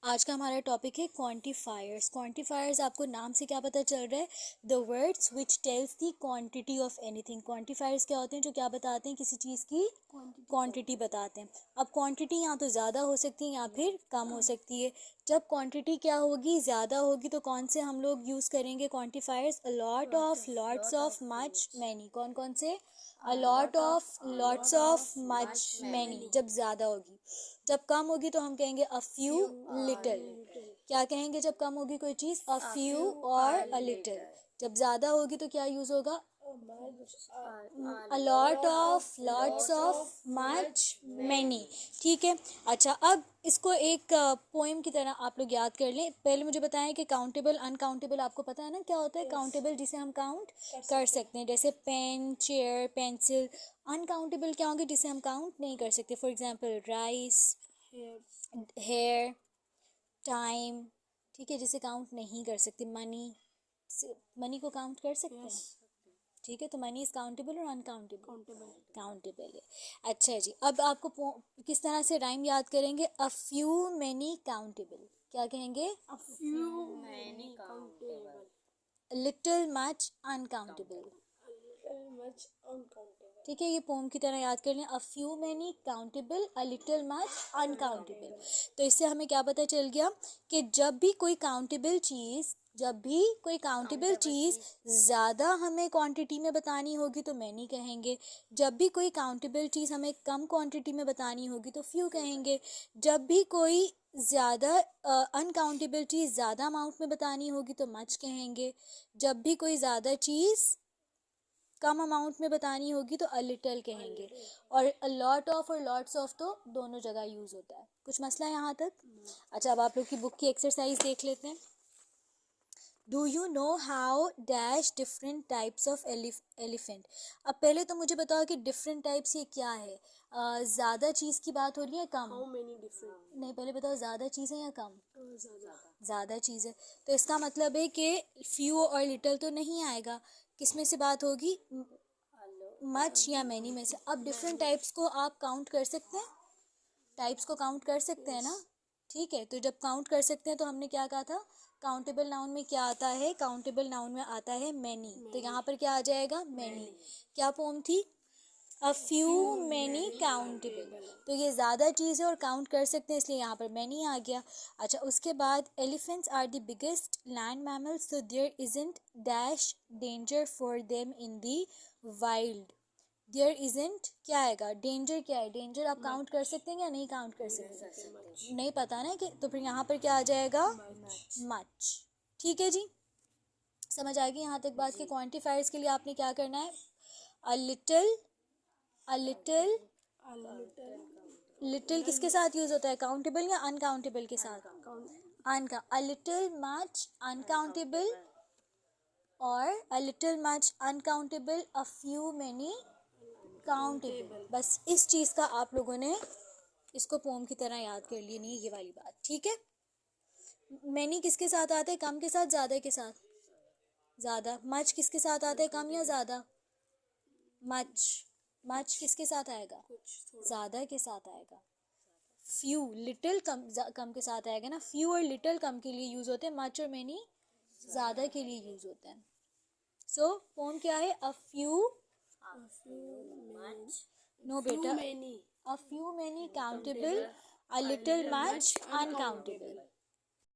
आज का हमारा टॉपिक है क्वांटिफायर्स। क्वांटिफायर्स आपको नाम से क्या पता चल रहा है? The words which tells the quantity of anything. Quantifiers क्या होते हैं? जो क्या बताते हैं? किसी चीज़ की क्वांटिटी बताते हैं। अब क्वांटिटी या तो ज़्यादा हो सकती है या फिर कम हो सकती है। जब क्वांटिटी क्या होगी? ज़्यादा होगी तो कौन से हम लोग यूज़ करेंगे quantifiers? A lot of, lots of, much, many. कौन कौन से? A lot of, lots of, much, many जब ज़्यादा होगी। जब कम होगी तो हम कहेंगे अ फ्यू, लिटिल। क्या कहेंगे जब कम होगी कोई चीज़? अ फ्यू और अ लिटिल। जब ज़्यादा होगी तो क्या यूज़ होगा? A lot of, lots of, much, many. ठीक है। अच्छा, अब इसको एक पोएम की तरह आप लोग याद कर लें। पहले मुझे बताएं कि काउंटेबल, अनकाउंटेबल आपको पता है ना क्या होता है? काउंटेबल जिसे हम काउंट कर सकते हैं, जैसे पेन, चेयर, पेंसिल। अनकाउंटेबल क्या होंगे? जिसे हम काउंट नहीं कर सकते। For example rice, hair, time. ठीक है, जिसे काउंट नहीं कर सकते। मनी, मनी को काउंट कर सकते हैं? ठीक है, तो मनी इज काउंटेबल और अनकाउंटेबल? काउंटेबल है। अच्छा जी, अब आपको किस तरह से राइम याद करेंगे? A few many countable. क्या कहेंगे? A few many countable. Little much uncountable. Little much uncountable. ठीक है, ये पोम की तरह याद कर लें। A few many countable, a little much uncountable. तो इससे हमें क्या पता चल गया कि जब भी कोई काउंटेबल चीज़ ज़्यादा हमें क्वांटिटी में बतानी होगी तो मैनी कहेंगे। जब भी कोई काउंटेबल चीज़ हमें कम क्वांटिटी में बतानी होगी तो फ्यू कहेंगे। जब भी कोई ज़्यादा अनकाउंटेबल चीज़ ज़्यादा अमाउंट में बतानी होगी तो मच कहेंगे। जब भी कोई ज़्यादा चीज़ कम अमाउंट में बतानी होगी तो अ लिटिल कहेंगे। और अ लॉट ऑफ और लॉट्स ऑफ तो दोनों जगह यूज़ होता है। कुछ मसला है यहाँ तक? अच्छा, अब आप लोग की बुक की एक्सरसाइज देख लेते हैं। Do you know how dash different types of elephant. अब पहले तो मुझे बताओ कि डिफरेंट टाइप्स ये क्या है? ज़्यादा चीज़ की बात हो रही है, कम? How many different? नहीं, पहले बताओ ज़्यादा चीज़ है या कम? ज़्यादा. ज़्यादा चीज़ है। तो इसका मतलब है कि फ्यू और लिटिल तो नहीं आएगा। किस में से बात होगी? मच या मैनी में से। अब डिफरेंट टाइप्स को आप काउंट कर सकते हैं? टाइप्स को काउंट कर सकते हैं ना? ठीक है, तो जब काउंट कर सकते हैं तो हमने क्या कहा था? काउंटेबल नाउन में क्या आता है? काउंटेबल नाउन में आता है मैनी। तो यहाँ पर क्या आ जाएगा? मैनी। क्या फॉर्म थी? A few many countable. तो ये ज़्यादा चीज़ है और काउंट कर सकते हैं, इसलिए यहाँ पर मैनी आ गया। अच्छा, उसके बाद elephants are the biggest land mammals, so there isn't dash danger for them in the wild. There isn't क्या आएगा? डेंजर क्या है? डेंजर आप काउंट कर सकते हैं या नहीं काउंट कर सकते? नहीं पता ना कि, तो फिर यहाँ पर क्या आ जाएगा? मच। ठीक है जी, समझ आ गई यहाँ तक बात की? क्वांटिफायर्स के लिए आपने क्या करना है? A little, a little. A little. Little किसके साथ यूज होता है? काउंटेबल या अनकाउंटेबल के साथ? अनका। अ लिटिल मच अनकाउंटेबल और a little much uncountable, a few many countable. बस इस चीज़ का आप लोगों ने इसको पोम की तरह याद कर लिए, नहीं ये वाली बात। ठीक है, मैनी किसके साथ आता है? कम के साथ, ज़्यादा के साथ? ज़्यादा। मच किसके साथ आता है? कम या ज़्यादा? मच। मच किसके साथ आएगा? ज़्यादा के साथ आएगा। फ्यू, लिटिल कम के साथ आएगा ना। फ्यू और लिटिल कम के लिए यूज़ होते हैं, मच और मैनी ज़्यादा के लिए यूज़ होते हैं। सो पोम क्या है? अ फ्यू, नो बेटा, Many. a few many countable, a little much uncountable.